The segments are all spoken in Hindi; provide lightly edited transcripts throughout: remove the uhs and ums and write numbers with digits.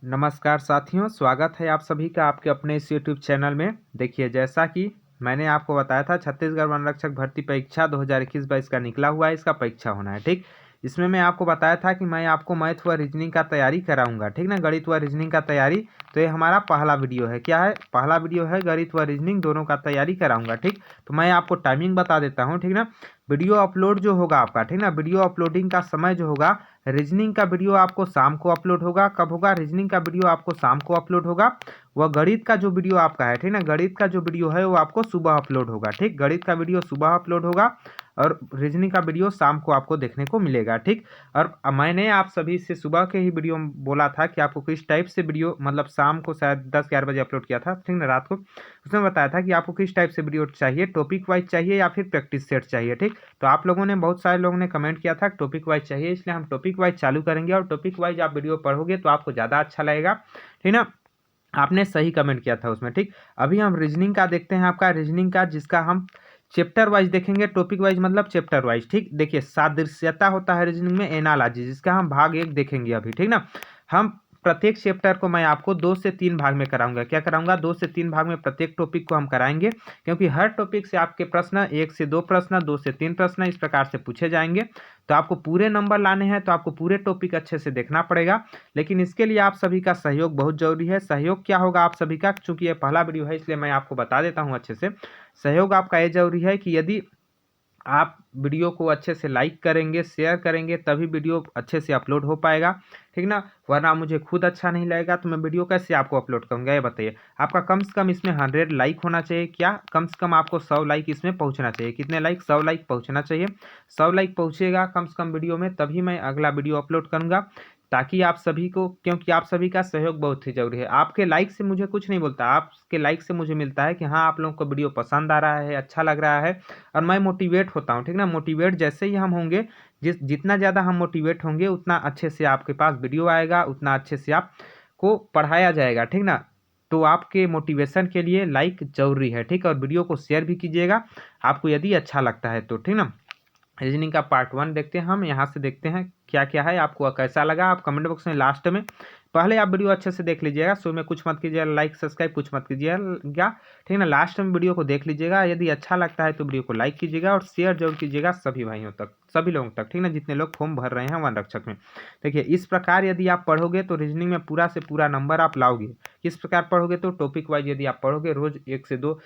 नमस्कार साथियों, स्वागत है आप सभी का आपके अपने इस यूट्यूब चैनल में। देखिए, जैसा कि मैंने आपको बताया था, छत्तीसगढ़ वन रक्षक भर्ती परीक्षा 2021-22 का निकला हुआ है, इसका परीक्षा होना है। ठीक, इसमें मैं आपको बताया था कि मैं आपको मैथ व रीजनिंग का तैयारी कराऊंगा। ठीक ना, गणित व रीजनिंग का तैयारी। तो ये हमारा पहला वीडियो है। क्या है? पहला वीडियो है, गणित व रीजनिंग दोनों का तैयारी कराऊंगा। ठीक, तो मैं आपको टाइमिंग बता देता हूँ। ठीक ना, वीडियो अपलोड जो होगा आपका, ठीक ना, वीडियो अपलोडिंग का समय जो होगा, रीजनिंग का वीडियो आपको शाम को अपलोड होगा। कब होगा? रीजनिंग का वीडियो आपको शाम को अपलोड होगा। वह गणित का जो वीडियो आपका है, ठीक ना, गणित का जो वीडियो है वो आपको सुबह अपलोड होगा। ठीक, गणित का वीडियो सुबह अपलोड होगा और रीजनिंग का वीडियो शाम को आपको देखने को मिलेगा। ठीक, और मैंने आप सभी से सुबह के ही वीडियो में बोला था कि आपको किस टाइप से वीडियो, मतलब शाम को शायद 10-11 बजे अपलोड किया था, ठीक ना, रात को। उसमें बताया था कि आपको किस टाइप से वीडियो चाहिए, टॉपिक वाइज चाहिए या फिर प्रैक्टिस सेट चाहिए। ठीक, तो आप लोगों ने, बहुत सारे लोगों ने कमेंट किया था टॉपिक वाइज चाहिए, इसलिए हम टॉपिक वाइज चालू करेंगे और टॉपिक वाइज आप वीडियो पढ़ोगे तो आपको ज़्यादा अच्छा लगेगा। ठीक ना, आपने सही कमेंट किया था उसमें। ठीक, अभी हम रीजनिंग का देखते हैं, आपका रीजनिंग का, जिसका हम चैप्टर वाइज देखेंगे। टॉपिक वाइज मतलब चैप्टर वाइज। ठीक, देखिए, सादृश्यता होता है रीजनिंग में, एनालॉजी, जिसका हम भाग 1 देखेंगे अभी। ठीक ना, हम प्रत्येक चैप्टर को मैं आपको 2 से 3 भाग में कराऊंगा। क्या कराऊंगा? 2 से 3 भाग में प्रत्येक टॉपिक को हम कराएंगे, क्योंकि हर टॉपिक से आपके प्रश्न 1 से 2 प्रश्न, 2 से 3 प्रश्न इस प्रकार से पूछे जाएंगे। तो आपको पूरे नंबर लाने हैं तो आपको पूरे टॉपिक अच्छे से देखना पड़ेगा। लेकिन इसके लिए आप सभी का सहयोग बहुत जरूरी है। सहयोग क्या होगा आप सभी का? चूंकि ये पहला वीडियो है इसलिए मैं आपको बता देता हूँ अच्छे से। सहयोग आपका ये जरूरी है कि यदि आप वीडियो को अच्छे से लाइक करेंगे, शेयर करेंगे, तभी वीडियो अच्छे से अपलोड हो पाएगा। ठीक ना, वरना मुझे खुद अच्छा नहीं लगेगा तो मैं वीडियो कैसे आपको अपलोड करूंगा, ये बताइए। आपका कम से कम इसमें 100 लाइक होना चाहिए। क्या? कम से कम आपको 100 लाइक इसमें पहुंचना चाहिए। कितने लाइक? 100 लाइक पहुंचना चाहिए। 100 लाइक पहुंचेगा कम से कम वीडियो में, तभी मैं अगला वीडियो अपलोड करूंगा, ताकि आप सभी को, क्योंकि आप सभी का सहयोग बहुत ही जरूरी है। आपके लाइक से मुझे कुछ नहीं बोलता, आपके लाइक से मुझे मिलता है कि हाँ, आप लोगों को वीडियो पसंद आ रहा है, अच्छा लग रहा है, और मैं मोटिवेट होता हूँ। ठीक ना, मोटिवेट जैसे ही हम होंगे, जितना ज़्यादा हम मोटिवेट होंगे, उतना अच्छे से आपके पास वीडियो आएगा, उतना अच्छे से आपको पढ़ाया जाएगा। ठीक ना, तो आपके मोटिवेशन के लिए लाइक जरूरी है। ठीक, और वीडियो को शेयर भी कीजिएगा आपको यदि अच्छा लगता है तो। ठीक ना, रीजनिंग का पार्ट 1 देखते हैं हम। यहाँ से देखते हैं क्या क्या है, आपको कैसा लगा। आप कमेंट बॉक्स में लास्ट में, पहले आप वीडियो अच्छे से देख लीजिएगा, शुरू में कुछ मत कीजिएगा, लाइक सब्सक्राइब कुछ मत कीजिएगा। ठीक ना, लास्ट में वीडियो को देख लीजिएगा। यदि अच्छा लगता है तो वीडियो को लाइक कीजिएगा और शेयर जरूर कीजिएगा सभी भाइयों तक, सभी लोगों तक। ठीक ना, जितने लोग फॉर्म भर रहे हैं वन रक्षक में। देखिए, इस प्रकार यदि आप पढ़ोगे तो रीजनिंग में पूरा से पूरा नंबर आप लाओगे। किस प्रकार पढ़ोगे? तो टॉपिक वाइज यदि आप पढ़ोगे, रोज 1 से 2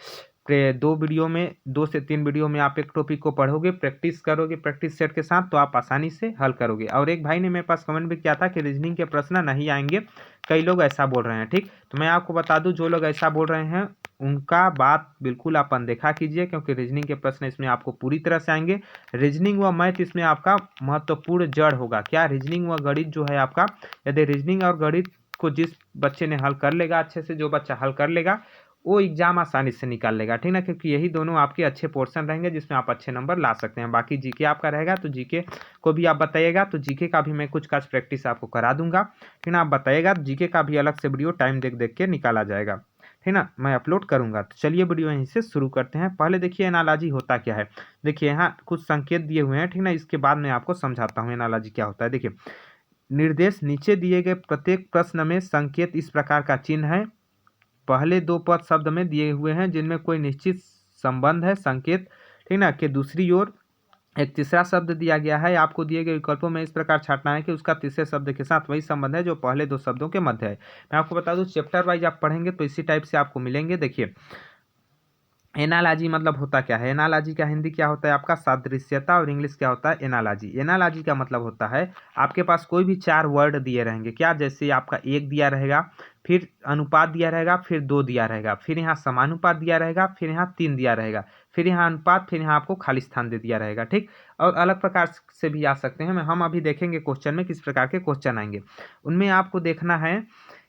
दो वीडियो में, 2 से 3 वीडियो में आप एक टॉपिक को पढ़ोगे, प्रैक्टिस करोगे प्रैक्टिस सेट के साथ, तो आप आसानी से हल करोगे। और एक भाई ने मेरे पास कमेंट भी किया था कि रीजनिंग के प्रश्न नहीं आएंगे, कई लोग ऐसा बोल रहे हैं। ठीक, तो मैं आपको बता दूं, जो लोग ऐसा बोल रहे हैं उनका बात बिल्कुल आप अनदेखा कीजिए, क्योंकि रीजनिंग के प्रश्न इसमें आपको पूरी तरह से आएंगे। रीजनिंग व मैथ इसमें आपका महत्वपूर्ण जड़ होगा। क्या? रीजनिंग व गणित जो है आपका, यदि रीजनिंग और गणित को जिस बच्चे ने हल कर लेगा अच्छे से, जो बच्चा हल कर लेगा, वो एग्जाम आसानी से निकाल लेगा। ठीक ना, क्योंकि यही दोनों आपके अच्छे पोर्शन रहेंगे जिसमें आप अच्छे नंबर ला सकते हैं। बाकी जीके आपका रहेगा, तो जीके को भी आप बताइएगा, तो जीके का भी मैं कुछ का प्रैक्टिस आपको करा दूंगा। ठीक ना, आप बताइएगा, जीके का भी अलग से वीडियो टाइम देख देख के निकाला जाएगा। ठीक ना, मैं अपलोड करूंगा। तो चलिए वीडियो यहीं से शुरू करते हैं। पहले देखिए एनालॉजी होता क्या है। देखिए, यहाँ कुछ संकेत दिए हुए हैं। ठीक ना, इसके बाद मैं आपको समझाता हूँ एनालॉजी क्या होता है। देखिए, निर्देश, नीचे दिए गए प्रत्येक प्रश्न में संकेत इस प्रकार का चिन्ह है। पहले 2 पद शब्द में दिए हुए हैं जिनमें कोई निश्चित संबंध है, संकेत। ठीक ना, कि दूसरी ओर एक तीसरा शब्द दिया गया है। आपको दिए गए विकल्पों में इस प्रकार छांटना है कि उसका तीसरे शब्द के साथ वही संबंध है जो पहले 2 शब्दों के मध्य है। मैं आपको बता दूं, चैप्टर वाइज आप पढ़ेंगे तो इसी टाइप से आपको मिलेंगे। देखिए, एनालॉजी मतलब होता क्या है? एनालॉजी का हिंदी क्या होता है आपका? सादृश्यता। और इंग्लिश क्या होता है? एनालॉजी। एनालॉजी का मतलब होता है, आपके पास कोई भी 4 वर्ड दिए रहेंगे। क्या? जैसे आपका 1 दिया रहेगा, फिर अनुपात दिया रहेगा, फिर 2 दिया रहेगा, फिर यहाँ समानुपात दिया रहेगा, फिर यहाँ 3 दिया रहेगा, फिर यहाँ अनुपात, फिर यहाँ आपको खाली स्थान दे दिया रहेगा। ठीक, और अलग प्रकार से भी आ सकते हैं। हम अभी देखेंगे क्वेश्चन में किस प्रकार के क्वेश्चन आएंगे। उनमें आपको देखना है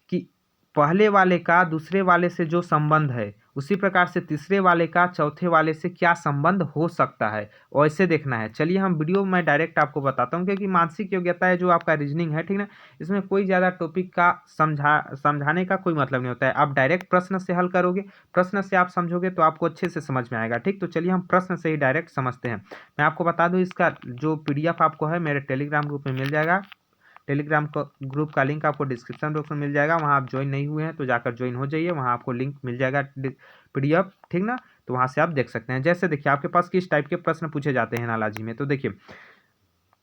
कि पहले वाले का दूसरे वाले से जो संबंध है, उसी प्रकार से तीसरे वाले का चौथे वाले से क्या संबंध हो सकता है, वैसे देखना है। चलिए, हम वीडियो में डायरेक्ट आपको बताता हूँ, क्योंकि मानसिक योग्यता है जो आपका रीजनिंग है, ठीक ना, इसमें कोई ज़्यादा टॉपिक का समझाने का कोई मतलब नहीं होता है। आप डायरेक्ट प्रश्न से हल करोगे, प्रश्न से आप समझोगे तो आपको अच्छे से समझ में आएगा। ठीक, तो चलिए हम प्रश्न से ही डायरेक्ट समझते हैं। मैं आपको बता दूँ, इसका जो PDF आपको है मेरे टेलीग्राम ग्रुप में मिल जाएगा। टेलीग्राम ग्रुप का लिंक आपको डिस्क्रिप्शन बॉक्स में मिल जाएगा, वहाँ आप ज्वाइन नहीं हुए हैं तो जाकर ज्वाइन हो जाइए, वहाँ आपको लिंक मिल जाएगा PDF, ठीक ना। तो वहाँ से आप देख सकते हैं। जैसे देखिए आपके पास किस टाइप के प्रश्न पूछे जाते हैं एनालॉजी में, तो देखिए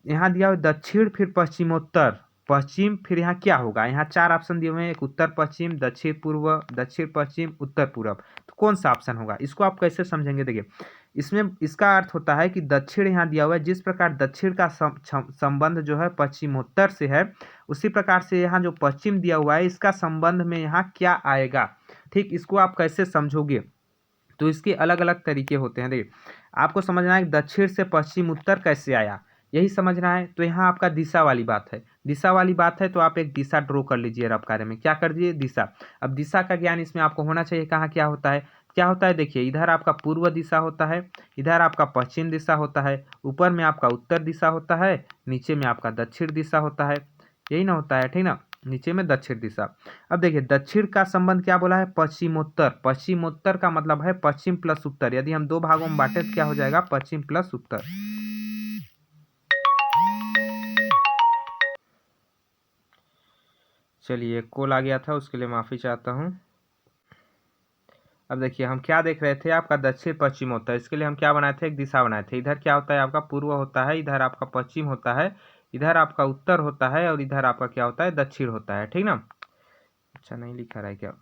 यहाँ दिया हुआ दक्षिण फिर पश्चिमोत्तर, पश्चिम फिर यहाँ क्या होगा, यहाँ 4 ऑप्शन दिए हुए हैं, एक उत्तर पश्चिम, दक्षिण पूर्व, दक्षिण पश्चिम, उत्तर पूर्व। तो कौन सा ऑप्शन होगा, इसको आप कैसे समझेंगे। देखिए इसमें इसका अर्थ होता है कि दक्षिण यहाँ दिया हुआ है, जिस प्रकार दक्षिण का संबंध जो है पश्चिमोत्तर से है, उसी प्रकार से यहाँ जो पश्चिम दिया हुआ है इसका संबंध में यहाँ क्या आएगा। ठीक, इसको आप कैसे समझोगे, तो इसके अलग अलग तरीके होते हैं। देखिए आपको समझना है कि दक्षिण से पश्चिम उत्तर कैसे आया, यही समझना है। तो यहाँ आपका दिशा वाली बात है, दिशा वाली बात है, तो आप एक दिशा ड्रॉ कर लीजिए रफ कार्य में, क्या कर दीजिए दिशा। अब दिशा का ज्ञान इसमें आपको होना चाहिए, कहाँ क्या होता है, क्या होता है। देखिए इधर आपका पूर्व दिशा होता है, इधर आपका पश्चिम दिशा होता है, ऊपर में आपका उत्तर दिशा होता है, नीचे में आपका दक्षिण दिशा होता है, यही ना होता है, ठीक ना, नीचे में दक्षिण दिशा। अब देखिए दक्षिण का संबंध क्या बोला है, पश्चिमोत्तर, पश्चिमोत्तर का मतलब है पश्चिम प्लस उत्तर, यदि हम 2 भागों में बांटे तो क्या हो जाएगा, पश्चिम प्लस उत्तर। चलिए कॉल आ गया था, उसके लिए माफ़ी चाहता हूँ। अब देखिए हम क्या देख रहे थे, आपका दक्षिण पश्चिमोत्तर, इसके लिए हम क्या बनाए थे, एक दिशा बनाए थे। इधर क्या होता है आपका पूर्व होता है, इधर आपका पश्चिम होता है, इधर आपका उत्तर होता है, और इधर आपका क्या होता है, दक्षिण होता है, ठीक ना। अच्छा नहीं लिखा रहा है क्या,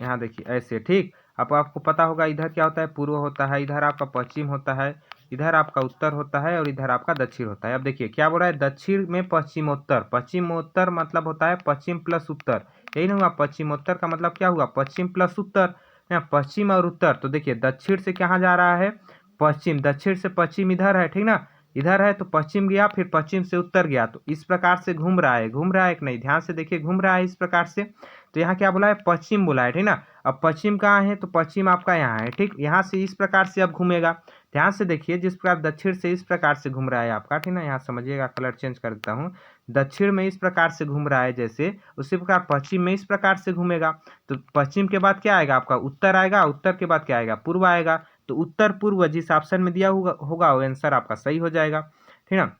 यहाँ देखिए ऐसे, ठीक। अब आपको पता होगा इधर क्या होता है, पूर्व होता है, इधर आपका पश्चिम होता है, इधर आपका उत्तर होता है, और इधर आपका दक्षिण होता है। अब देखिए क्या बोल रहा है, दक्षिण में पश्चिमोत्तर, पश्चिमोत्तर मतलब होता है पश्चिम प्लस उत्तर, यही ना हुआ, पश्चिमोत्तर का मतलब क्या हुआ, पश्चिम प्लस उत्तर, यहाँ पश्चिम और उत्तर। तो देखिए दक्षिण से कहाँ जा रहा है, पश्चिम, दक्षिण से पश्चिम इधर है, ठीक ना, इधर है तो पश्चिम गया, फिर पश्चिम से उत्तर गया, तो इस प्रकार से घूम रहा है, घूम रहा है कि नहीं, ध्यान से देखिए, घूम रहा है इस प्रकार से। तो यहाँ क्या बोला है, पश्चिम बोला है, ठीक ना। अब पश्चिम कहाँ है, तो पश्चिम आपका यहाँ है, ठीक, यहाँ से इस प्रकार से अब घूमेगा, ध्यान से देखिए, जिस प्रकार दक्षिण से इस प्रकार से घूम रहा है आपका, ठीक ना, यहाँ समझिएगा, कलर चेंज कर देता हूँ, दक्षिण में इस प्रकार से घूम रहा है जैसे, उसी प्रकार पश्चिम में इस प्रकार से घूमेगा। तो पश्चिम के बाद क्या आएगा आपका, उत्तर आएगा, उत्तर के बाद क्या आएगा, पूर्व आएगा। तो उत्तर पूर्व जिस ऑप्शन में दिया होगा वो आंसर आपका सही हो जाएगा, ठीक ना।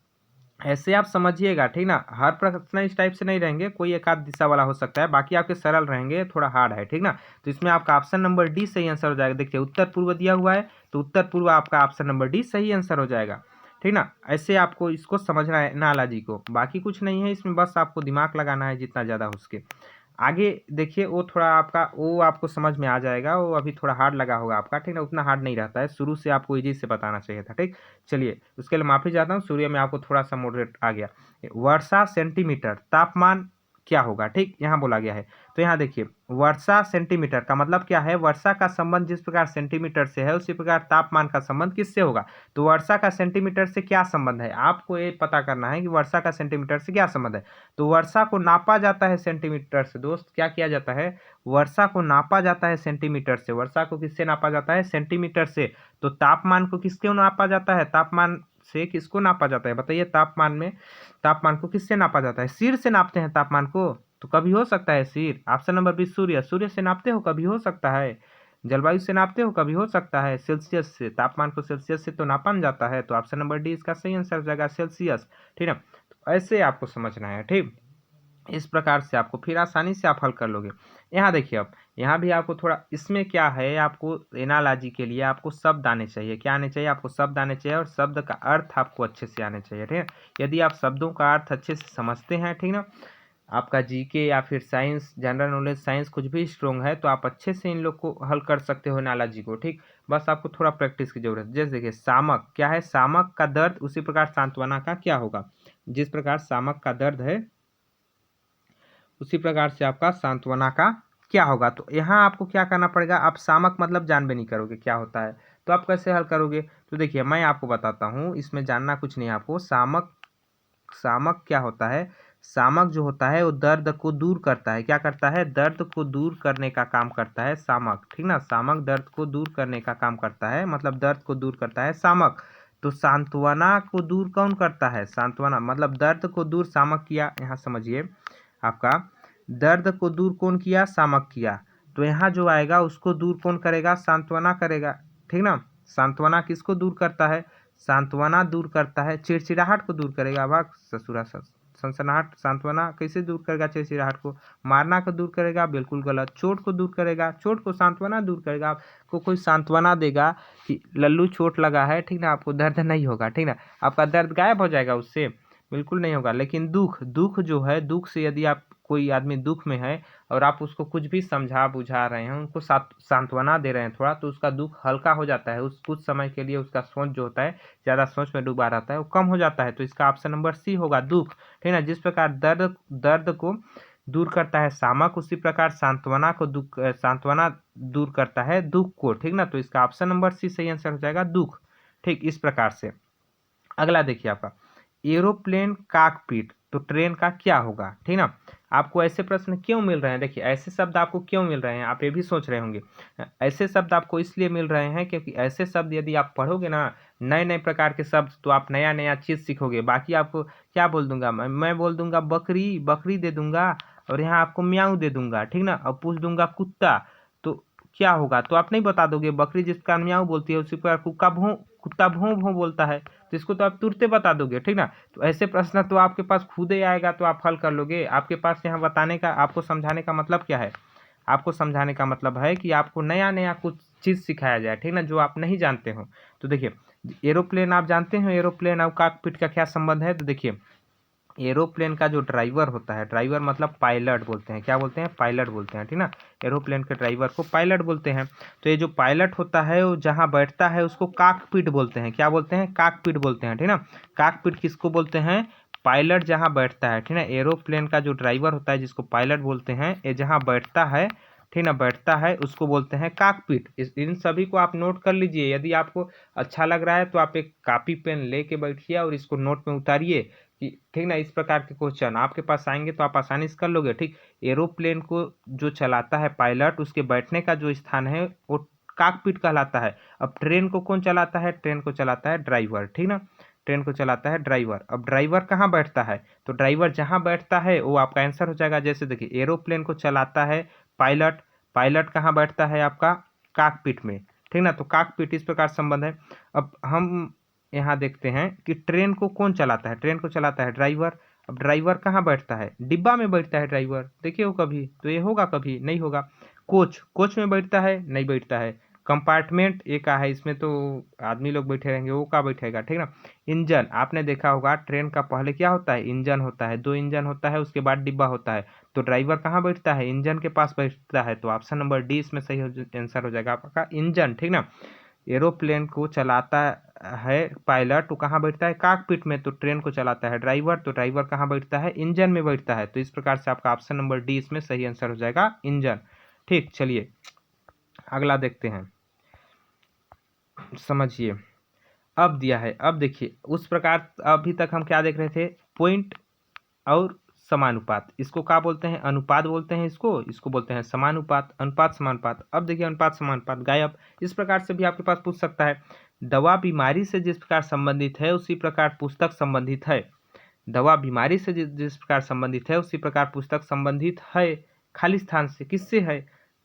ऐसे आप समझिएगा, ठीक ना, हर प्रश्न इस टाइप से नहीं रहेंगे, कोई एक आध दिशा वाला हो सकता है, बाकी आपके सरल रहेंगे, थोड़ा हार्ड है, ठीक ना। तो इसमें आपका ऑप्शन नंबर डी सही आंसर हो जाएगा। देखिए उत्तर पूर्व दिया हुआ है, तो उत्तर पूर्व आपका ऑप्शन नंबर डी सही आंसर हो जाएगा, ठीक ना। ऐसे आपको इसको समझना है एनालॉजी को, बाकी कुछ नहीं है इसमें, बस आपको दिमाग लगाना है जितना ज़्यादा हो सके। आगे देखिए वो थोड़ा आपका वो आपको समझ में आ जाएगा, वो अभी थोड़ा हार्ड लगा होगा आपका, ठीक ना, उतना हार्ड नहीं रहता है, शुरू से आपको इजी से बताना चाहिए था, ठीक। चलिए उसके लिए माफ़ी चाहता हूँ, शुरू में आपको थोड़ा सा मॉडरेट आ गया। वर्षा सेंटीमीटर तापमान क्या होगा, ठीक, यहाँ बोला गया है। तो यहाँ देखिए वर्षा सेंटीमीटर का मतलब क्या है, वर्षा का संबंध जिस प्रकार सेंटीमीटर से है उसी प्रकार तापमान का संबंध किससे होगा। तो वर्षा का सेंटीमीटर से क्या संबंध है, आपको ये पता करना है कि वर्षा का सेंटीमीटर से क्या संबंध है। तो वर्षा को नापा जाता है सेंटीमीटर से, दोस्त क्या किया जाता है, वर्षा को नापा जाता है सेंटीमीटर से। वर्षा को किससे नापा जाता है, सेंटीमीटर से। तो तापमान को किसके नापा जाता है, तापमान से किसको नापा जाता है, बताइए, तापमान को किससे नापा जाता है, सिर से नापते हैं तापमान को, तो कभी हो सकता है सिर। ऑप्शन नंबर 20 सूर्य, सूर्य से नापते हो, कभी हो सकता है। जलवायु से नापते हो, कभी हो सकता है। सेल्सियस से, तापमान को सेल्सियस से तो नापा नहीं जाता है, तो ऑप्शन नंबर डी इसका सही आंसर हो जाएगा, सेल्सियस, ठीक है। तो ऐसे आपको समझना है, ठीक, इस प्रकार से आपको फिर आसानी से आप हल कर लोगे। यहाँ देखिए अब यहाँ भी आपको थोड़ा इसमें क्या है, आपको एनालॉजी के लिए आपको शब्द आने चाहिए, क्या आने चाहिए, आपको शब्द आने चाहिए, और शब्द का अर्थ आपको अच्छे से आने चाहिए, ठीक है। यदि आप शब्दों का अर्थ अच्छे से समझते हैं, ठीक ना, आपका जीके या फिर साइंस, जनरल नॉलेज साइंस कुछ भी स्ट्रॉन्ग है, तो आप अच्छे से इन लोग को हल कर सकते हो एनालॉजी को, ठीक। बस आपको थोड़ा प्रैक्टिस की जरूरत है। जैसे देखिए सामक क्या है, सामक का दर्द, उसी प्रकार सांत्वना का क्या होगा, जिस प्रकार सामक का दर्द है उसी प्रकार से आपका सांत्वना का क्या होगा। तो यहाँ आपको क्या करना पड़ेगा, आप सामक मतलब जानबे नहीं करोगे क्या होता है, तो आप कैसे हल करोगे। तो देखिए मैं आपको बताता हूँ, इसमें जानना कुछ नहीं है आपको। सामक क्या होता है, सामक जो होता है वो दर्द को दूर करता है, क्या करता है, दर्द को दूर करने का काम करता है सामक, ठीक ना। सामक दर्द को दूर करने का काम करता है, मतलब दर्द को दूर करता है सामक। तो सांत्वना को दूर कौन करता है, सांत्वना मतलब दर्द को दूर सामक किया, यहाँ समझिए आपका दर्द को दूर कौन किया, सामक किया। तो यहाँ जो आएगा उसको दूर कौन करेगा, सांत्वना करेगा, ठीक ना। सांत्वना किसको दूर करता है, सांत्वना दूर करता है चिड़चिड़ाहट को दूर करेगा, वाह ससुरा सनसनाहट सांत्वना कैसे दूर करेगा चिड़चिड़ाहट को? मारना को दूर करेगा, बिल्कुल गलत। चोट को दूर करेगा, चोट को सांत्वना दूर करेगा। आपको कोई सांत्वना देगा कि लल्लू चोट लगा है, ठीक ना, आपको दर्द नहीं होगा, ठीक ना, आपका दर्द गायब हो जाएगा उससे? बिल्कुल नहीं होगा। लेकिन दुख, दुख जो है, दुख से यदि आप कोई आदमी दुख में है और आप उसको कुछ भी समझा बुझा रहे हैं, उनको सांत्वना दे रहे हैं थोड़ा, तो उसका दुख हल्का हो जाता है। उस कुछ समय के लिए उसका सोच जो होता है, ज़्यादा सोच में डूबा रहता है, वो कम हो जाता है। तो इसका ऑप्शन नंबर सी होगा, दुख, ठीक ना। जिस प्रकार दर्द दर्द को दूर करता है सामक, उसी प्रकार सांत्वना दूर करता है दुख को, ठीक ना। तो इसका ऑप्शन नंबर सी सही आंसर हो जाएगा, दुख। ठीक इस प्रकार से। अगला देखिए आपका एरोप्लेन कॉकपिट, तो ट्रेन का क्या होगा, ठीक ना। आपको ऐसे प्रश्न क्यों मिल रहे हैं? देखिए ऐसे शब्द आपको क्यों मिल रहे हैं, आप ये भी सोच रहे होंगे। ऐसे शब्द आपको इसलिए मिल रहे हैं क्योंकि ऐसे शब्द यदि आप पढ़ोगे ना, नए नए प्रकार के शब्द, तो आप नया नया चीज़ सीखोगे। बाकी आपको क्या बोल दूंगा मैं बोल दूंगा बकरी, बकरी दे दूंगा, और यहाँ आपको म्याऊ दे दूंगा, ठीक ना, और पूछ दूंगा कुत्ता, तो क्या होगा? तो आप नहीं बता दोगे। बकरी जिस प्रकार म्याऊ बोलती है, उसी प्रकार कुत्ता भों भों बोलता है, तो इसको तो आप तुरंत बता दोगे, ठीक ना। तो ऐसे प्रश्न तो आपके पास खुद ही आएगा, तो आप हल कर लोगे। आपके पास यहाँ बताने का, आपको समझाने का मतलब क्या है? आपको समझाने का मतलब है कि आपको नया नया कुछ चीज़ सिखाया जाए, ठीक ना, जो आप नहीं जानते हो। तो देखिए एरोप्लेन आप जानते हो, एरोप्लेन और कॉकपिट का क्या संबंध है? तो देखिए एरोप्लेन का जो ड्राइवर होता है, ड्राइवर मतलब पायलट बोलते हैं, क्या बोलते हैं? पायलट बोलते हैं, ठीक ना। एरोप्लेन के ड्राइवर को पायलट बोलते हैं। तो ये जो पायलट होता है, वो जहाँ बैठता है उसको कॉकपिट बोलते हैं। क्या बोलते हैं? कॉकपिट बोलते हैं, ठीक ना। कॉकपिट किसको बोलते हैं? पायलट जहाँ बैठता है, ठीक ना। एरोप्लेन का जो ड्राइवर होता है, जिसको पायलट बोलते हैं, ये जहाँ बैठता है, ठीक ना, बैठता है, उसको बोलते हैं कॉकपिट। इन सभी को आप नोट कर लीजिए। यदि आपको अच्छा लग रहा है तो आप एक कॉपी पेन लेके बैठिए और इसको नोट में उतारिए कि, ठीक ना, इस प्रकार के क्वेश्चन आपके पास आएंगे तो आप आसानी से कर लोगे, ठीक। एरोप्लेन को जो चलाता है पायलट, उसके बैठने का जो स्थान है वो कॉकपिट कहलाता है। अब ट्रेन को कौन चलाता है? ट्रेन को चलाता है ड्राइवर, ठीक ना। ट्रेन को चलाता है ड्राइवर। अब ड्राइवर कहाँ बैठता है? तो ड्राइवर जहाँ बैठता है वो आपका आंसर हो जाएगा। जैसे देखिए एरोप्लेन को चलाता है पायलट, पायलट कहाँ बैठता है? आपका कॉकपिट में, ठीक ना। तो कॉकपिट इस प्रकार संबंध है। अब हम यहाँ देखते हैं कि ट्रेन को कौन चलाता है? ट्रेन को चलाता है ड्राइवर। अब ड्राइवर कहाँ बैठता है? डिब्बा में बैठता है ड्राइवर, देखिए हो कभी? तो ये होगा कभी? नहीं होगा। कोच, कोच में बैठता है? नहीं बैठता है। कंपार्टमेंट एक का है, इसमें तो आदमी लोग बैठे रहेंगे, वो का बैठेगा, ठीक ना। इंजन, आपने देखा होगा ट्रेन का पहले क्या होता है? इंजन होता है, 2 इंजन होता है, उसके बाद डिब्बा होता है। तो ड्राइवर कहाँ बैठता है? इंजन के पास बैठता है। तो ऑप्शन नंबर डी इसमें सही आंसर हो जाएगा आपका, इंजन, ठीक ना। एरोप्लेन को चलाता है पायलट, वो कहाँ बैठता है? कॉकपिट में। तो ट्रेन को चलाता है ड्राइवर, तो ड्राइवर कहाँ बैठता है? इंजन में बैठता है। तो इस प्रकार से आपका ऑप्शन नंबर डी इसमें सही आंसर हो जाएगा, इंजन। ठीक, चलिए अगला देखते हैं, समझिए। अब दिया है, अब देखिए उस प्रकार अभी तक हम क्या देख रहे थे? पॉइंट और समानुपात, इसको क्या बोलते हैं? अनुपात बोलते हैं इसको, इसको बोलते हैं समानुपात। अनुपात समानुपात, अब देखिए अनुपात समानुपात गायब। इस प्रकार से भी आपके पास पूछ सकता है। दवा बीमारी से जिस प्रकार संबंधित है, उसी प्रकार पुस्तक संबंधित है। दवा बीमारी से जिस प्रकार संबंधित है, उसी प्रकार पुस्तक संबंधित है। खाली स्थान से किससे है?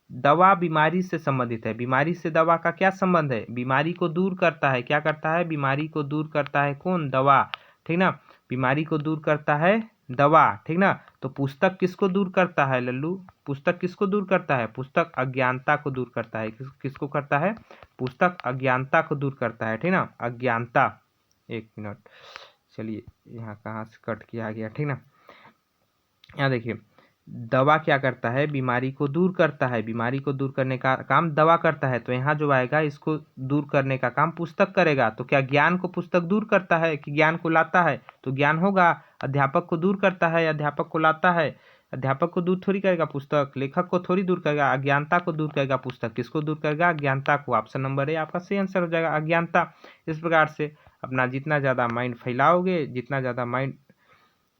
दवा बीमारी से संबंधित है। बीमारी से दवा का क्या संबंध है? बीमारी को दूर करता है। क्या करता है? बीमारी को दूर करता है कौन? दवा, ठीक ना। बीमारी को दूर करता है दवा, ठीक ना। तो पुस्तक किसको दूर करता है लल्लू? पुस्तक किसको दूर करता है? पुस्तक अज्ञानता को दूर करता है। किसको करता है? पुस्तक अज्ञानता को दूर करता है, ठीक ना। अज्ञानता, एक मिनट, चलिए यहाँ कहाँ से कट किया गया, ठीक ना। यहाँ देखिए दवा क्या करता है? बीमारी को दूर करता है। बीमारी को दूर करने का काम दवा करता है। तो यहाँ जो आएगा, इसको दूर करने का काम पुस्तक करेगा। तो क्या ज्ञान को पुस्तक दूर करता है कि ज्ञान को लाता है? तो ज्ञान होगा। अध्यापक को दूर करता है, अध्यापक को लाता है। अध्यापक को दूर थोड़ी करेगा पुस्तक, लेखक को थोड़ी दूर करेगा। अज्ञानता को दूर करेगा पुस्तक। किसको दूर करेगा? अज्ञानता को। ऑप्शन नंबर ए आपका सही आंसर हो जाएगा, अज्ञानता। इस प्रकार से अपना जितना ज़्यादा माइंड फैलाओगे, जितना ज़्यादा माइंड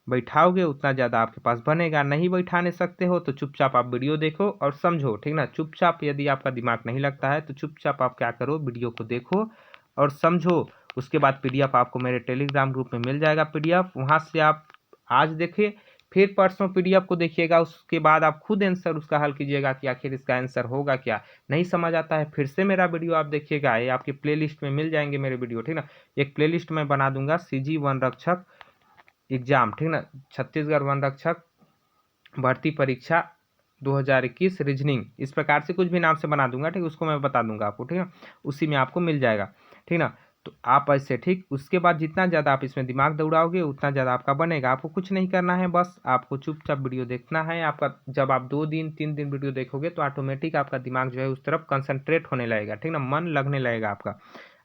बैठाओगे, उतना ज़्यादा आपके पास बनेगा। नहीं बैठाने सकते हो तो चुपचाप आप वीडियो देखो और समझो, ठीक ना। चुपचाप यदि आपका दिमाग नहीं लगता है तो चुपचाप आप क्या करो? वीडियो को देखो और समझो। उसके बाद पीडीएफ आपको मेरे टेलीग्राम ग्रुप में मिल जाएगा। पीडीएफ वहाँ से आप आज देखिए, फिर परसों पीडीएफ को देखिएगा। उसके बाद आप खुद आंसर उसका हल कीजिएगा कि आखिर इसका आंसर होगा क्या। नहीं समझ आता है, फिर से मेरा वीडियो आप देखिएगा। ये आपके प्लेलिस्ट में मिल जाएंगे मेरे वीडियो, ठीक ना। एक प्लेलिस्ट मैं बना दूंगा, CG वन रक्षक एग्जाम, ठीक ना, छत्तीसगढ़ वन रक्षक भर्ती परीक्षा 2021 रीजनिंग, इस प्रकार से कुछ भी नाम से बना दूंगा, ठीक, उसको मैं बता दूंगा आपको, ठीक है, उसी में आपको मिल जाएगा, ठीक ना। तो आप ऐसे, ठीक, उसके बाद जितना ज़्यादा आप इसमें दिमाग दौड़ाओगे उतना ज़्यादा आपका बनेगा। आपको कुछ नहीं करना है, बस आपको चुपचाप वीडियो देखना है। आपका जब आप 2 दिन 3 दिन वीडियो देखोगे तो ऑटोमेटिक आपका दिमाग जो है उस तरफ कंसंट्रेट होने लगेगा, ठीक ना, मन लगने लगेगा आपका।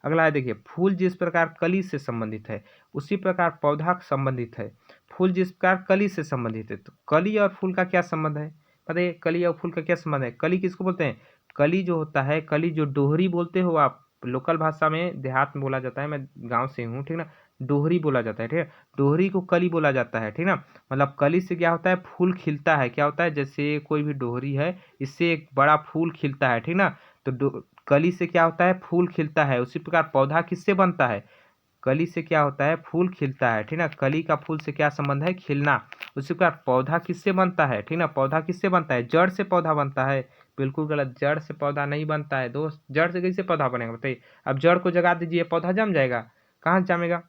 अगला है, देखिए, फूल जिस प्रकार कली से संबंधित है उसी प्रकार पौधा संबंधित है। फूल जिस प्रकार कली से संबंधित है, तो कली और फूल का क्या संबंध है? पता है कली और फूल का क्या संबंध है? कली किसको बोलते हैं? कली जो होता है, कली जो डोहरी बोलते हो आप, लोकल भाषा में देहात में बोला जाता है, मैं गांव से हूँ, ठीक ना, डोहरी बोला जाता है, ठीक है, डोहरी को कली बोला जाता है, ठीक ना। मतलब कली से क्या होता है, फूल खिलता है, क्या होता है, जैसे कोई भी डोहरी है, इससे एक बड़ा फूल खिलता है, ठीक ना। तो कली से क्या होता है, फूल खिलता है। उसी प्रकार पौधा किससे बनता है? कली से क्या होता है, फूल खिलता है, ठीक ना। कली का फूल से क्या संबंध है? खिलना। उसी प्रकार पौधा किससे बनता है, ठीक ना, पौधा किससे बनता है? जड़ से पौधा बनता है। बिल्कुल गलत, जड़ से पौधा नहीं बनता है दोस्त। जड़ से कैसे पौधा बनेगा बताइए? अब जड़ को जगा दीजिए, पौधा जम जाएगा? कहाँ जमेगा?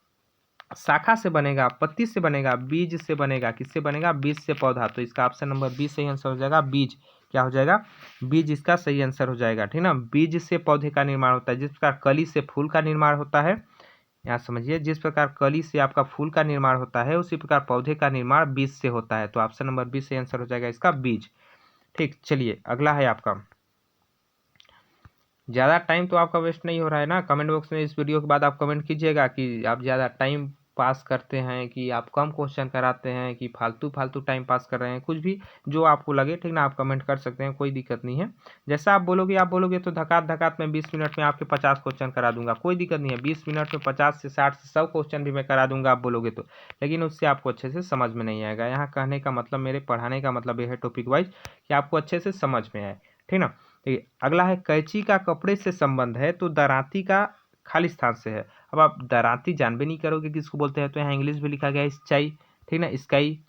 शाखा से बनेगा, पत्ती से बनेगा, बीज से बनेगा। किससे बनेगा? बीज से पौधा। तो इसका ऑप्शन नंबर बी सही आंसर हो जाएगा, बीज। क्या हो जाएगा? बीज इसका सही आंसर हो जाएगा, ठीक ना। बीज से पौधे का निर्माण होता है, जिस प्रकार कली से फूल का निर्माण होता है। यहाँ समझिए, जिस प्रकार कली से आपका फूल का निर्माण होता है उसी प्रकार पौधे का निर्माण बीज से होता है। तो ऑप्शन नंबर बी सही आंसर हो जाएगा इसका, बीज। ठीक, चलिए अगला है आपका। ज़्यादा टाइम तो आपका वेस्ट नहीं हो रहा है ना? कमेंट बॉक्स में इस वीडियो के बाद आप कमेंट कीजिएगा कि आप ज़्यादा टाइम पास करते हैं, कि आप कम क्वेश्चन कराते हैं, कि फालतू फालतू टाइम पास कर रहे हैं, कुछ भी जो आपको लगे, ठीक ना, आप कमेंट कर सकते हैं, कोई दिक्कत नहीं है। जैसा आप बोलोगे तो धकात धकात में 20 मिनट में आपके 50 क्वेश्चन करा दूंगा, कोई दिक्कत नहीं है। 20 मिनट में 50 से 60 से 100 क्वेश्चन भी मैं करा दूंगा, आप बोलोगे तो। लेकिन उससे आपको अच्छे से समझ में नहीं आएगा। यहाँ कहने का मतलब, मेरे पढ़ाने का मतलब ये है टॉपिक वाइज, कि आपको अच्छे से समझ में आए, ठीक ना। ठीक, अगला है, कैंची का कपड़े से संबंध है तो दरांती का खाली स्थान से है। अब आप दरांती जानबे नहीं करोगे किसको बोलते हैं, तो यहाँ इंग्लिश में लिखा गया है स्काई, ठीक ना, स्काई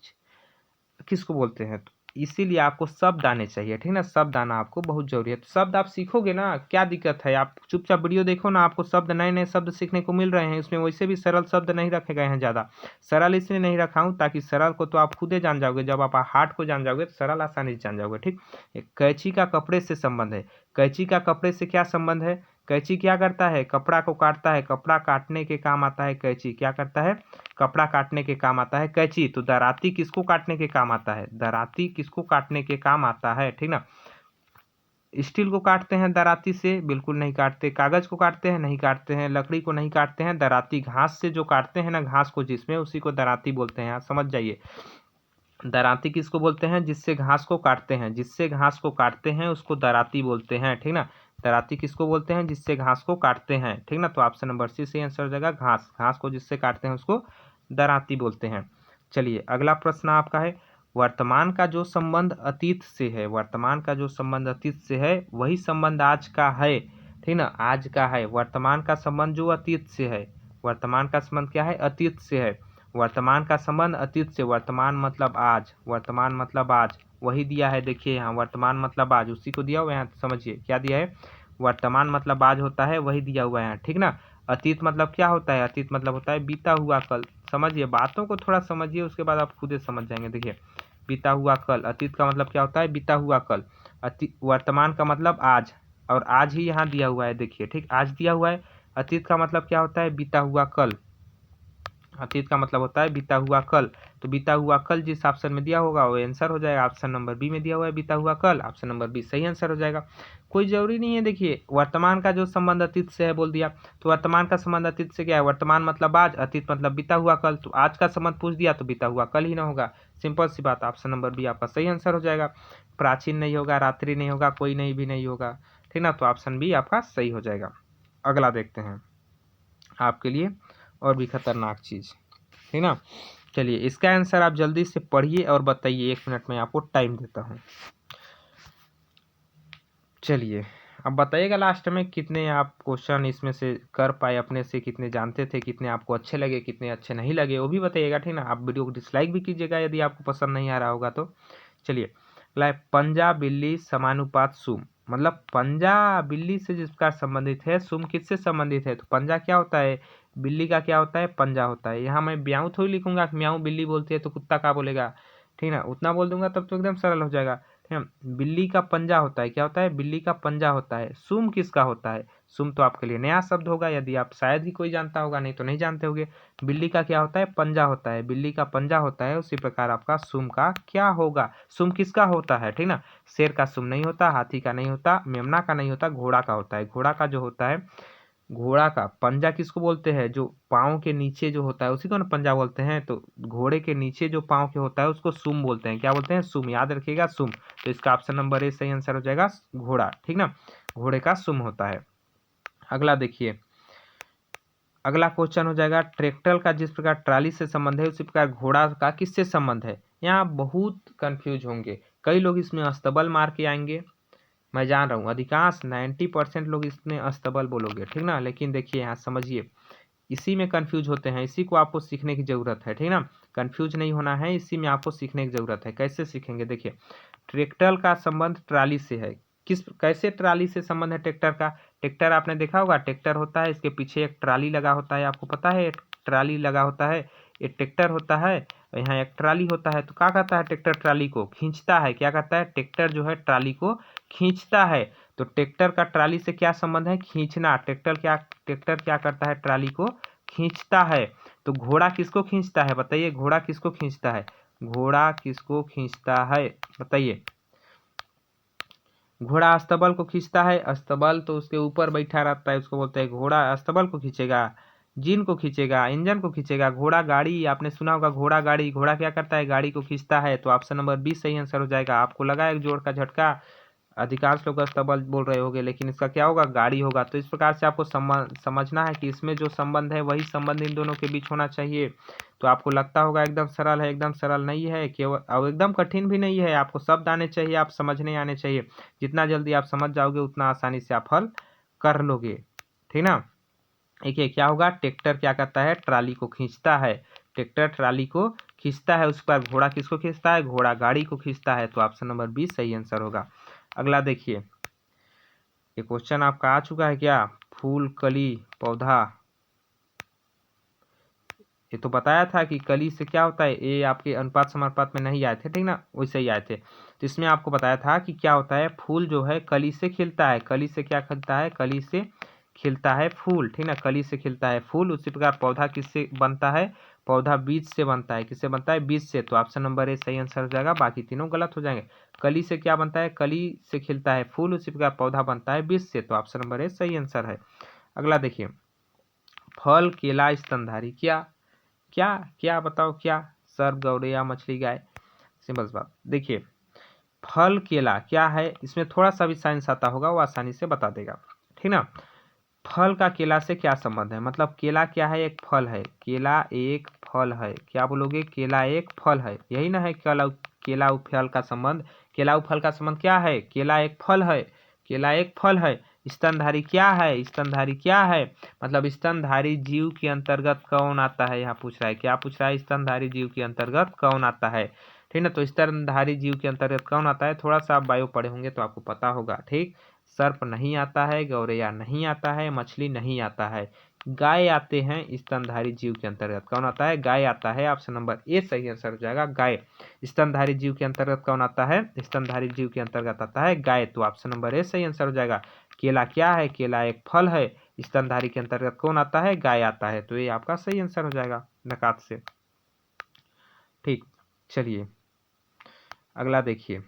किसको बोलते हैं। तो इसीलिए आपको शब्द आने चाहिए, ठीक ना, शब्द आना आपको बहुत जरूरी है। तो शब्द आप सीखोगे ना, क्या दिक्कत है, आप चुपचाप वीडियो देखो ना, आपको शब्द, नए नए शब्द सीखने को मिल रहे हैं। इसमें वैसे भी सरल शब्द नहीं रखे गए हैं ज़्यादा। सरल इसलिए नहीं रखा हूँ ताकि सरल को तो आप खुदे जान जाओगे, जब आप हार्ड को जान जाओगे तो सरल आसानी से जान जाओगे, ठीक। कैंची का कपड़े से संबंध है। कैंची का कपड़े से क्या संबंध है? कैंची क्या करता है? कपड़ा को काटता है, कपड़ा काटने के काम आता है कैंची। क्या करता है? कपड़ा काटने के काम आता है कैंची। तो दराती किसको काटने के काम आता है? दराती किसको काटने के काम आता है, ठीक ना। स्टील को काटते हैं दराती से? बिल्कुल नहीं काटते। कागज को काटते हैं? नहीं काटते हैं। लकड़ी को नहीं काटते हैं। दराती, घास से जो काटते हैं ना, घास को जिसमें, उसी को दराती बोलते हैं। आप समझ जाइए, दराती किसको बोलते हैं? जिससे घास को काटते हैं, जिससे घास को काटते हैं उसको दराती बोलते हैं, ठीक ना। दराती किसको बोलते हैं? जिससे घास को काटते हैं, ठीक ना। तो ऑप्शन नंबर सी सही आंसर हो जाएगा, घास। घास को जिससे काटते हैं उसको दराती बोलते हैं। चलिए अगला प्रश्न आपका है, वर्तमान का जो संबंध अतीत से है, वर्तमान का जो संबंध अतीत से है वही संबंध आज का है, ठीक ना, आज का है। वर्तमान का संबंध जो अतीत से है, वर्तमान का संबंध क्या है? अतीत से है। वर्तमान का संबंध अतीत से, वर्तमान मतलब आज, वर्तमान मतलब आज, वही दिया है। देखिए यहाँ वर्तमान मतलब आज, उसी को दिया हुआ है यहाँ, समझिए क्या दिया है। वर्तमान मतलब आज होता है, वही दिया हुआ है यहाँ, ठीक ना। अतीत मतलब क्या होता है? अतीत मतलब होता है बीता हुआ कल। समझिए, बातों को थोड़ा समझिए, उसके बाद आप खुद समझ जाएंगे। देखिए, बीता हुआ कल, अतीत का मतलब क्या होता है? बीता हुआ कल। वर्तमान का मतलब आज, और आज ही यहाँ दिया हुआ है, देखिए, ठीक, आज दिया हुआ है। अतीत का मतलब क्या होता है? बीता हुआ कल। अतीत का मतलब होता है बीता हुआ कल। तो बीता हुआ कल जिस ऑप्शन में दिया होगा वो आंसर हो जाएगा। ऑप्शन नंबर बी में दिया हुआ है बीता हुआ कल, ऑप्शन नंबर बी सही आंसर हो जाएगा। कोई जरूरी नहीं है, देखिए, वर्तमान का जो संबंध अतीत से है बोल दिया, तो वर्तमान का संबंध अतीत से क्या है? वर्तमान मतलब आज, अतीत मतलब बीता हुआ कल। तो आज का संबंध पूछ दिया तो बीता हुआ कल ही ना होगा, सिंपल सी बात। ऑप्शन नंबर बी आपका सही आंसर हो जाएगा। प्राचीन नहीं होगा, रात्रि नहीं होगा, कोई नहीं भी नहीं होगा, ठीक ना। तो ऑप्शन बी आपका सही हो जाएगा। अगला देखते हैं आपके लिए और भी खतरनाक चीज़, ठीक ना। चलिए इसका आंसर आप जल्दी से पढ़िए और बताइए, 1 मिनट में आपको टाइम देता हूँ। चलिए अब बताइएगा लास्ट में कितने आप क्वेश्चन इसमें से कर पाए अपने से, कितने जानते थे, कितने आपको अच्छे लगे, कितने अच्छे नहीं लगे, वो भी बताइएगा, ठीक ना। आप वीडियो को डिसलाइक भी कीजिएगा यदि आपको पसंद नहीं आ रहा होगा तो। चलिए अगला है, पंजा बिल्ली समानुपात सुम। मतलब पंजा बिल्ली से जिस प्रकार संबंधित है, सुम किससे संबंधित है? तो पंजा क्या होता है? बिल्ली का क्या होता है, पंजा होता है। यहाँ मैं ब्याऊ थोड़ी लिखूंगा, म्याऊ बिल्ली बोलती है तो कुत्ता क्या बोलेगा, ठीक ना, उतना बोल दूंगा तब तो एकदम सरल हो जाएगा, ठीक है। बिल्ली का पंजा होता है, क्या होता है, बिल्ली का पंजा होता है। सुम किसका होता है, सुम तो आपके लिए नया शब्द होगा, यदि आप शायद ही कोई जानता होगा, नहीं तो नहीं जानते होगे। बिल्ली का क्या होता है, पंजा होता है, बिल्ली का पंजा होता है। उसी प्रकार आपका सुम का क्या होगा, सुम किसका होता है, ठीक ना। शेर का सुम नहीं होता, हाथी का नहीं होता, मेमना का नहीं होता, घोड़ा का होता है। घोड़ा का जो होता है, घोड़ा का पंजा किसको बोलते हैं, जो पाँव के नीचे जो होता है उसी को ना पंजा बोलते हैं। तो घोड़े के नीचे जो पाँव के होता है उसको सुम बोलते हैं। क्या बोलते हैं, सुम, याद रखिएगा, सुम। तो इसका ऑप्शन नंबर ए सही आंसर हो जाएगा, घोड़ा, ठीक ना, घोड़े का सुम होता है। अगला देखिए, अगला क्वेश्चन हो जाएगा, ट्रैक्टर का जिस प्रकार ट्राली से संबंध है उसी प्रकार घोड़ा का किससे संबंध है। यहाँ बहुत कंफ्यूज होंगे, कई लोग इसमें अस्तबल मार के आएंगे, मैं जान रहा हूँ अधिकांश 90% लोग इसमें अस्तबल बोलोगे, ठीक ना। लेकिन देखिए यहाँ समझिए, इसी में कंफ्यूज होते हैं, इसी को आपको सीखने की ज़रूरत है, ठीक ना। कंफ्यूज नहीं होना है, इसी में आपको सीखने की ज़रूरत है। कैसे सीखेंगे, देखिए, ट्रैक्टर का संबंध ट्राली से है। कैसे ट्राली से संबंध है ट्रैक्टर का, ट्रैक्टर आपने देखा होगा, ट्रैक्टर होता है, इसके पीछे एक ट्राली लगा होता है, आपको पता है, एक ट्राली लगा होता है, एक ट्रैक्टर होता है, और यहाँ एक ट्राली होता है। तो क्या करता है, ट्रैक्टर ट्राली को खींचता है। क्या करता है, ट्रैक्टर जो है ट्राली को खींचता है। तो ट्रैक्टर का ट्राली से क्या संबंध है, खींचना। ट्रैक्टर क्या करता है, ट्राली को खींचता है। तो घोड़ा किसको खींचता है, बताइए, घोड़ा किसको खींचता है, घोड़ा किसको खींचता है, बताइए। घोड़ा अस्तबल को खींचता है, अस्तबल तो उसके ऊपर बैठा रहता है, उसको बोलते हैं घोड़ा अस्तबल को खींचेगा, जिन को खींचेगा, इंजन को खींचेगा। घोड़ा गाड़ी, आपने सुना होगा, घोड़ा गाड़ी, घोड़ा क्या करता है, गाड़ी को खींचता है। तो ऑप्शन नंबर 20 सही आंसर हो जाएगा। आपको लगा एक जोड़ का झटका, अधिकांश लोग अस्तबल बोल रहे होंगे, लेकिन इसका क्या होगा, गाड़ी होगा। तो इस प्रकार से आपको समझना है कि इसमें जो संबंध है वही संबंध इन दोनों के बीच होना चाहिए। तो आपको लगता होगा एकदम सरल है, एकदम सरल नहीं है, केवल और एकदम कठिन भी नहीं है। आपको शब्द आने चाहिए, आप समझने आने चाहिए। जितना जल्दी आप समझ जाओगे उतना आसानी से आप हल कर लोगे, ठीक ना। देखिए क्या होगा, ट्रैक्टर क्या करता है, ट्राली को खींचता है, ट्रैक्टर ट्राली को खींचता है। उस पर घोड़ा किसको खींचता है, घोड़ा गाड़ी को खींचता है। तो ऑप्शन नंबर 20 सही आंसर होगा। अगला देखिए, ये क्वेश्चन आपका आ चुका है क्या, फूल, कली, पौधा। ये तो बताया था कि कली से क्या होता है, ये आपके अनुपात समानुपात में नहीं आए थे, ठीक ना, वैसे ही आए थे। तो इसमें आपको बताया था कि क्या होता है, फूल जो है कली से खिलता है। कली से क्या खिलता है, कली से खिलता है फूल, ठीक ना, कली से खिलता है फूल। उसी प्रकार पौधा किससे बनता है, पौधा बीज से बनता है। किससे बनता है, बीज से। तो ऑप्शन नंबर ए सही आंसर हो जाएगा, बाकी तीनों गलत हो जाएंगे। कली से क्या बनता है, कली से खिलता है फूल, उसी प्रकार पौधा बनता है बीज से। तो ऑप्शन नंबर ए सही आंसर है। अगला देखिए, फल, केला, स्तनधारी, क्या क्या क्या बताओ, क्या, सर्प, गौरैया, मछली, गाय। सिंपल सी बात, देखिए, फल केला क्या है, इसमें थोड़ा सा भी साइंस आता होगा वो आसानी से बता देगा, ठीक ना। फल का केला से क्या संबंध है, मतलब केला क्या है, एक फल है, केला एक फल है। क्या बोलोगे, केला एक फल है, यही ना है केला, केला फल का संबंध। केला फल का संबंध क्या है, केला एक फल है, केला एक फल है। स्तनधारी क्या है, स्तनधारी क्या है, मतलब स्तनधारी जीव के अंतर्गत कौन आता है, यहाँ पूछ रहा है, क्या पूछ रहा है, स्तनधारी जीव के अंतर्गत कौन आता है, ठीक ना। तो स्तनधारी जीव के अंतर्गत कौन आता है, थोड़ा सा आप बायो पढ़े होंगे तो आपको पता होगा, ठीक। सर्प नहीं आता है, गौरैया नहीं आता है, मछली नहीं आता है, गाय आते हैं स्तनधारी जीव के अंतर्गत। कौन आता है, गाय आता है। ऑप्शन नंबर ए सही आंसर हो जाएगा, गाय। स्तनधारी जीव के अंतर्गत कौन आता है, स्तनधारी जीव के अंतर्गत आता है गाय। तो ऑप्शन नंबर ए सही आंसर हो जाएगा। केला क्या है, केला एक फल है, स्तनधारी के अंतर्गत कौन आता है, गाय आता है। तो ये आपका सही आंसर हो जाएगा नकात से, ठीक। चलिए अगला देखिए,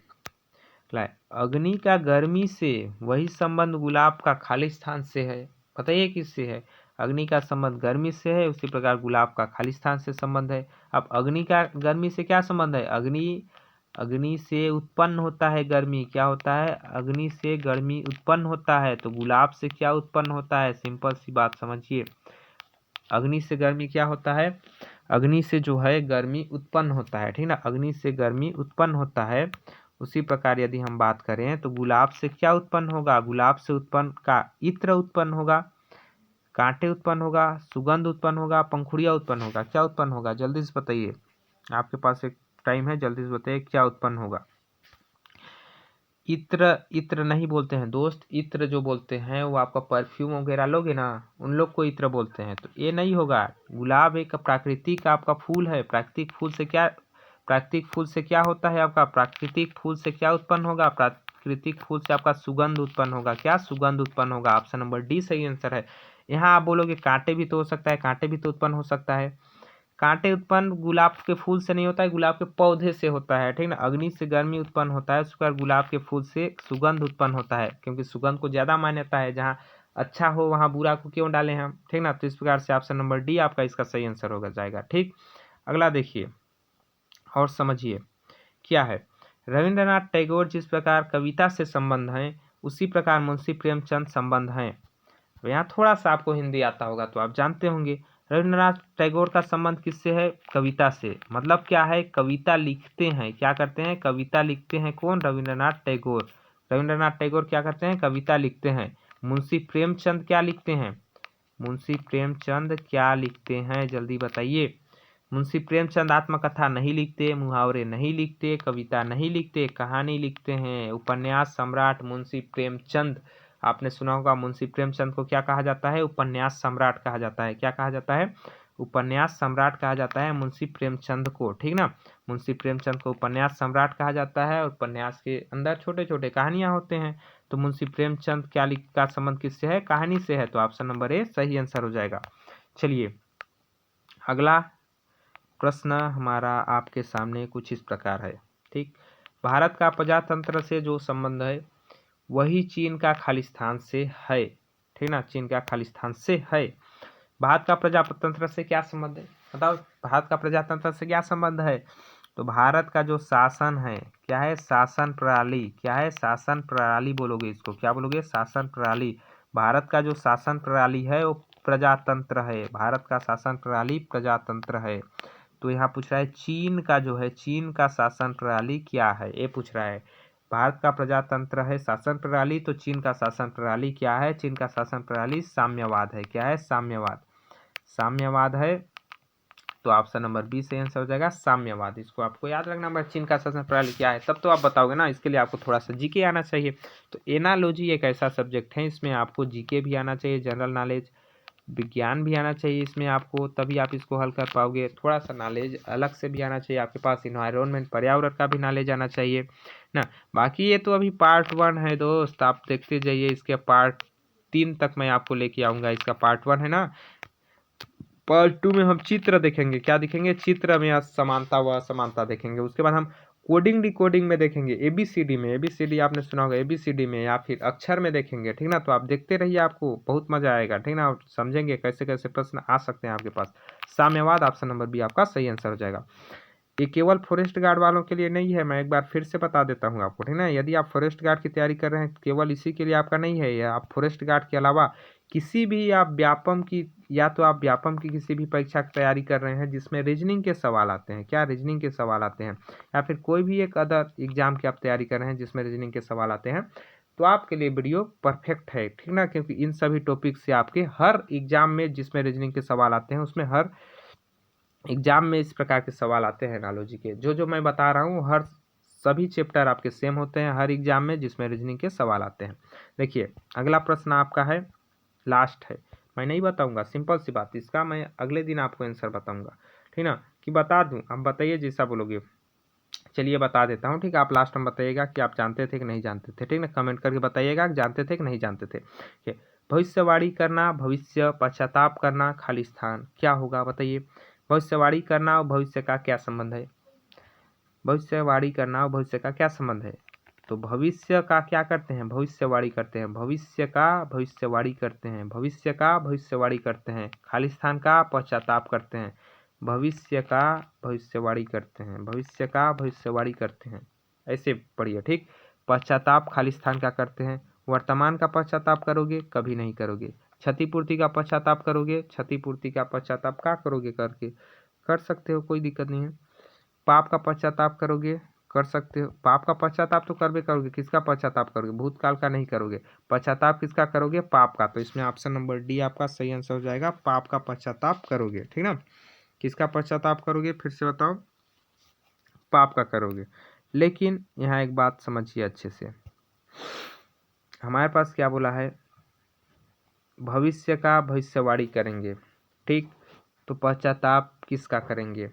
अग्नि का गर्मी से वही संबंध गुलाब का खाली स्थान से है। बताइए किससे है, अग्नि का संबंध गर्मी से है, उसी प्रकार गुलाब का खाली स्थान से संबंध है। अब अग्नि का गर्मी से क्या संबंध है, अग्नि अग्नि से उत्पन्न होता है गर्मी, क्या होता है, अग्नि से गर्मी उत्पन्न होता है। तो गुलाब से क्या उत्पन्न होता है, सिंपल सी बात समझिए, अग्नि से गर्मी क्या होता है, अग्नि से जो है गर्मी उत्पन्न होता है, ठीक ना, अग्नि से गर्मी उत्पन्न होता है। उसी प्रकार यदि हम बात करें तो गुलाब से क्या उत्पन्न होगा, गुलाब से उत्पन्न का इत्र उत्पन्न होगा, कांटे उत्पन्न होगा, सुगंध उत्पन्न होगा, पंखुड़िया उत्पन्न होगा। क्या उत्पन्न होगा, जल्दी से बताइए, आपके पास एक टाइम है, जल्दी से बताइए क्या उत्पन्न होगा। इत्र इत्र नहीं बोलते हैं दोस्त। इत्र जो बोलते हैं वो आपका परफ्यूम वगैरह लोगे ना, उन लोग को इत्र बोलते हैं। तो ये नहीं होगा। गुलाब एक प्राकृतिक आपका फूल है। प्राकृतिक फूल से क्या होता है आपका? प्राकृतिक फूल से क्या उत्पन्न होगा? प्राकृतिक फूल से आपका सुगंध उत्पन्न होगा। क्या सुगंध उत्पन्न होगा? ऑप्शन नंबर डी सही आंसर है। यहाँ आप बोलोगे कांटे भी तो हो सकता है, कांटे भी तो उत्पन्न हो सकता है। कांटे उत्पन्न गुलाब के फूल से नहीं होता है, गुलाब के पौधे से होता है, ठीक ना। अग्नि से गर्मी उत्पन्न होता है, उसके बाद गुलाब के फूल से सुगंध उत्पन्न होता है, क्योंकि सुगंध को ज्यादा मान्यता है। जहाँ अच्छा हो वहाँ बुरा को क्यों डालें हम, ठीक ना। तो इस प्रकार से ऑप्शन नंबर डी आपका इसका सही आंसर होगा जाएगा। ठीक, अगला देखिए और समझिए क्या है। रविंद्रनाथ टैगोर जिस प्रकार कविता से संबंध है, उसी प्रकार मुंशी प्रेमचंद संबंध हैं। तो यहाँ थोड़ा सा आपको हिंदी आता होगा तो आप जानते होंगे। रविंद्रनाथ टैगोर का संबंध किससे है? कविता से। मतलब क्या है? कविता लिखते हैं। क्या करते हैं? कविता लिखते हैं। कौन? रविंद्रनाथ टैगोर। रविंद्रनाथ टैगोर क्या करते हैं? कविता लिखते हैं। मुंशी प्रेमचंद क्या लिखते हैं? मुंशी प्रेमचंद क्या लिखते हैं? जल्दी बताइए। मुंशी प्रेमचंद आत्मकथा नहीं लिखते, मुहावरे नहीं लिखते, कविता नहीं लिखते, कहानी लिखते हैं। उपन्यास सम्राट मुंशी प्रेमचंद। आपने सुना होगा मुंशी प्रेमचंद को क्या कहा जाता है? उपन्यास सम्राट कहा जाता है। क्या कहा जाता है? उपन्यास सम्राट कहा जाता है मुंशी प्रेमचंद को, ठीक ना। मुंशी प्रेमचंद को उपन्यास सम्राट कहा जाता है। और उपन्यास के अंदर छोटे छोटे कहानियां होते हैं। तो मुंशी प्रेमचंद क्या का संबंध किससे है? कहानी से है। तो ऑप्शन नंबर ए सही आंसर हो जाएगा। चलिए अगला प्रश्न हमारा आपके सामने कुछ इस प्रकार है। ठीक, भारत का प्रजातंत्र से जो संबंध है वही चीन का खालिस्तान से है, ठीक ना। चीन का खालिस्तान से है। भारत का प्रजातंत्र से क्या संबंध है? बताओ, भारत का प्रजातंत्र से क्या संबंध है? तो भारत का जो शासन है क्या है? शासन प्रणाली। क्या है? शासन प्रणाली बोलोगे इसको। क्या बोलोगे? शासन प्रणाली। भारत का जो शासन प्रणाली है वो प्रजातंत्र है। भारत का शासन प्रणाली प्रजातंत्र है। तो यहाँ पूछ रहा है चीन का जो है, चीन का शासन प्रणाली क्या है, ये पूछ रहा है। भारत का प्रजातंत्र है शासन प्रणाली, तो चीन का शासन प्रणाली क्या है? चीन का शासन प्रणाली साम्यवाद है। क्या है? साम्यवाद। साम्यवाद है। तो ऑप्शन नंबर बी से आंसर हो जाएगा साम्यवाद। इसको आपको याद रखना। नंबर चीन का शासन प्रणाली क्या है तब तो आप बताओगे ना। इसके लिए आपको थोड़ा सा जीके आना चाहिए। तो एनालॉजी एक ऐसा सब्जेक्ट है, इसमें आपको जीके भी आना चाहिए, जनरल नॉलेज विज्ञान भी आना चाहिए इसमें आपको, तभी आप इसको हल कर पाओगे। थोड़ा सा नॉलेज अलग से भी आना चाहिए आपके पास, इन्वायरमेंट पर्यावरण का भी नॉलेज आना चाहिए ना। बाकी ये तो अभी पार्ट 1 है दोस्त, आप देखते जाइए। इसके पार्ट 3 तक मैं आपको लेके आऊँगा। इसका पार्ट 1 है ना। पार्ट 2 में हम चित्र देखेंगे। क्या देखेंगे? चित्र में समानता व असमानता देखेंगे। उसके बाद हम कोडिंग डिकोडिंग में देखेंगे। एबीसीडी में, एबीसीडी आपने सुना होगा, एबीसीडी में या फिर अक्षर में देखेंगे, ठीक ना। तो आप देखते रहिए, आपको बहुत मजा आएगा, ठीक ना। और समझेंगे कैसे कैसे प्रश्न आ सकते हैं आपके पास। साम्यवाद ऑप्शन नंबर बी आपका सही आंसर हो जाएगा। ये केवल फॉरेस्ट गार्ड वालों के लिए नहीं है, मैं एक बार फिर से बता देता हूँ आपको, ठीक ना। यदि आप फॉरेस्ट गार्ड की तैयारी कर रहे हैं केवल इसी के लिए आपका नहीं है। यह आप फॉरेस्ट गार्ड के अलावा किसी भी आप व्यापम की, या तो आप व्यापम की किसी भी परीक्षा की तैयारी कर रहे हैं जिसमें रीजनिंग के सवाल आते हैं, क्या रीजनिंग के सवाल आते हैं, या फिर कोई भी एक अदर एग्जाम की आप तैयारी कर रहे हैं जिसमें रीजनिंग के सवाल आते हैं, तो आपके लिए वीडियो परफेक्ट है, ठीक ना। क्योंकि इन सभी टॉपिक से आपके हर एग्जाम में जिसमें रीजनिंग के सवाल आते हैं उसमें हर एग्जाम में इस प्रकार के सवाल आते हैं एनालॉजी के। जो मैं बता रहा हूँ हर सभी चैप्टर आपके सेम होते हैं हर एग्जाम में जिसमें रीजनिंग के सवाल आते हैं। देखिए अगला प्रश्न आपका है, लास्ट है, मैं नहीं बताऊंगा, सिंपल सी बात, इसका मैं अगले दिन आपको आंसर बताऊंगा, ठीक ना। कि बता दूं, आप बताइए जैसा बोलोगे। चलिए बता देता हूँ, ठीक है। आप लास्ट में बताइएगा कि आप जानते थे कि नहीं जानते थे, ठीक ना। कमेंट करके बताइएगा कि जानते थे कि नहीं जानते थे, ठीक है। भविष्यवाणी करना, भविष्य पश्चाताप करना, खालिस्तान क्या होगा बताइए। भविष्यवाणी करना और भविष्य का क्या संबंध है? भविष्यवाणी करना और भविष्य का क्या संबंध है? तो भविष्य का क्या करते हैं? भविष्यवाणी करते हैं। भविष्य का भविष्यवाणी करते हैं। भविष्य का भविष्यवाणी करते हैं। खालिस्तान का पश्चाताप करते हैं। भविष्य का भविष्यवाणी करते हैं। भविष्य का भविष्यवाणी करते हैं, ऐसे पढ़िए, ठीक। पश्चाताप खालिस्तान का करते हैं। वर्तमान का पश्चाताप करोगे? कभी नहीं करोगे। क्षतिपूर्ति का पश्चाताप करोगे? क्षतिपूर्ति का पश्चाताप क्या करोगे? करके कर सकते हो, कोई दिक्कत नहीं है। पाप का पश्चाताप करोगे? कर सकते हो। पाप का पश्चाताप तो करबे करोगे, किसका पश्चाताप करोगे? भूतकाल का नहीं करोगे। पश्चाताप किसका करोगे? पाप का। तो इसमें ऑप्शन नंबर डी आपका सही आंसर हो जाएगा, पाप का पश्चाताप करोगे, ठीक ना। किसका पश्चाताप करोगे? फिर से बताओ। पाप का करोगे। लेकिन यहाँ एक बात समझिए अच्छे से, हमारे पास क्या बोला है, भविष्य का भविष्यवाणी करेंगे, ठीक। तो पश्चाताप किसका करेंगे,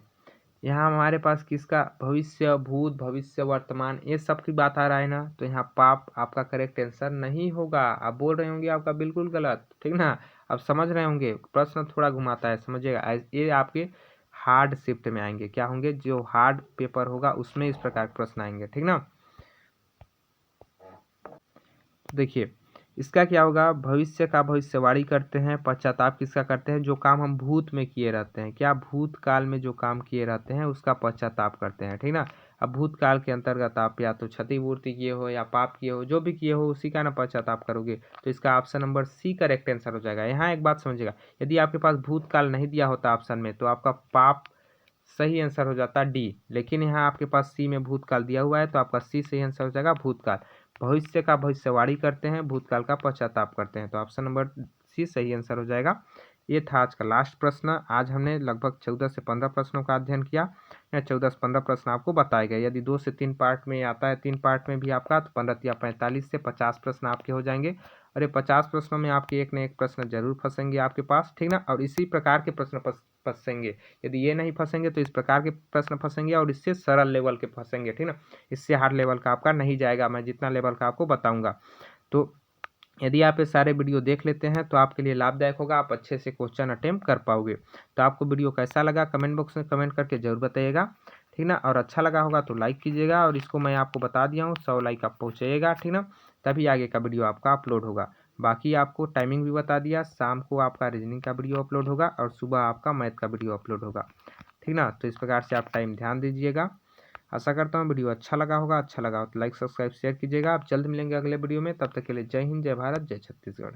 यहाँ हमारे पास किसका, भविष्य, भूत, भविष्य, वर्तमान, ये सब की बात आ रहा है ना। तो यहाँ पाप आपका करेक्ट आंसर नहीं होगा। आप बोल रहे होंगे आपका बिल्कुल गलत, ठीक ना। आप समझ रहे होंगे प्रश्न थोड़ा घुमाता है, समझिएगा। ये आपके हार्ड शिफ्ट में आएंगे, क्या होंगे, जो हार्ड पेपर होगा उसमें इस प्रकार के प्रश्न आएंगे, ठीक ना। देखिए इसका क्या होगा, भविष्य का भविष्यवाणी करते हैं, पश्चाताप किसका करते हैं, जो काम हम भूत में किए रहते हैं, क्या भूतकाल में जो काम किए रहते हैं उसका पश्चाताप करते हैं, ठीक ना। अब भूतकाल के अंतर्गत आप या तो क्षतिपूर्ति किए हो या पाप किए हो, जो भी किए हो उसी का ना पश्चाताप करोगे। तो इसका option number C correct answer हो जाएगा। यहाँ एक बात समझिएगा, यदि आपके पास भूतकाल नहीं दिया होता ऑप्शन में तो आपका पाप सही आंसर हो जाता डी, लेकिन यहाँ आपके पास सी में भूतकाल दिया हुआ है तो आपका सी सही आंसर हो जाएगा, भूतकाल। भविष्य का भविष्यवाणी करते हैं, भूतकाल का पश्चाताप करते हैं, तो ऑप्शन नंबर सी सही आंसर हो जाएगा। ये था आज का लास्ट प्रश्न। आज हमने लगभग 14 से 15 प्रश्नों का अध्ययन किया। 14 से 15 प्रश्न आपको बताए गए। यदि 2 से 3 पार्ट में आता है, 3 पार्ट में भी आपका, तो 15 या 45 से 50 प्रश्न आपके हो जाएंगे। और ये 50 प्रश्नों में आपके एक न एक प्रश्न जरूर फंसेंगे आपके पास, ठीक ना। और इसी प्रकार के प्रश्न फंसेंगे। यदि ये नहीं फंसेंगे तो इस प्रकार के प्रश्न फंसेंगे, और इससे सरल लेवल के फंसेंगे, ठीक ना। इससे हार्ड लेवल का आपका नहीं जाएगा, मैं जितना लेवल का आपको बताऊंगा। तो यदि आप ये सारे वीडियो देख लेते हैं तो आपके लिए लाभदायक होगा, आप अच्छे से क्वेश्चन अटेम्प्ट कर पाओगे। तो आपको वीडियो कैसा लगा कमेंट बॉक्स में कमेंट करके जरूर बताइएगा, ठीक ना। और अच्छा लगा होगा तो लाइक कीजिएगा, और इसको मैं आपको बता दिया हूँ 100 लाइक आप पहुँचाइएगा, ठीक ना। तभी आगे का वीडियो आपका अपलोड होगा। बाकी आपको टाइमिंग भी बता दिया, शाम को आपका रीजनिंग का वीडियो अपलोड होगा और सुबह आपका मैथ का वीडियो अपलोड होगा, ठीक ना। तो इस प्रकार से आप टाइम ध्यान दीजिएगा। आशा करता हूँ वीडियो अच्छा लगा होगा। अच्छा लगा हो तो लाइक सब्सक्राइब शेयर कीजिएगा। आप जल्द मिलेंगे अगले वीडियो में, तब तक के लिए जय हिंद, जय भारत, जय छत्तीसगढ़।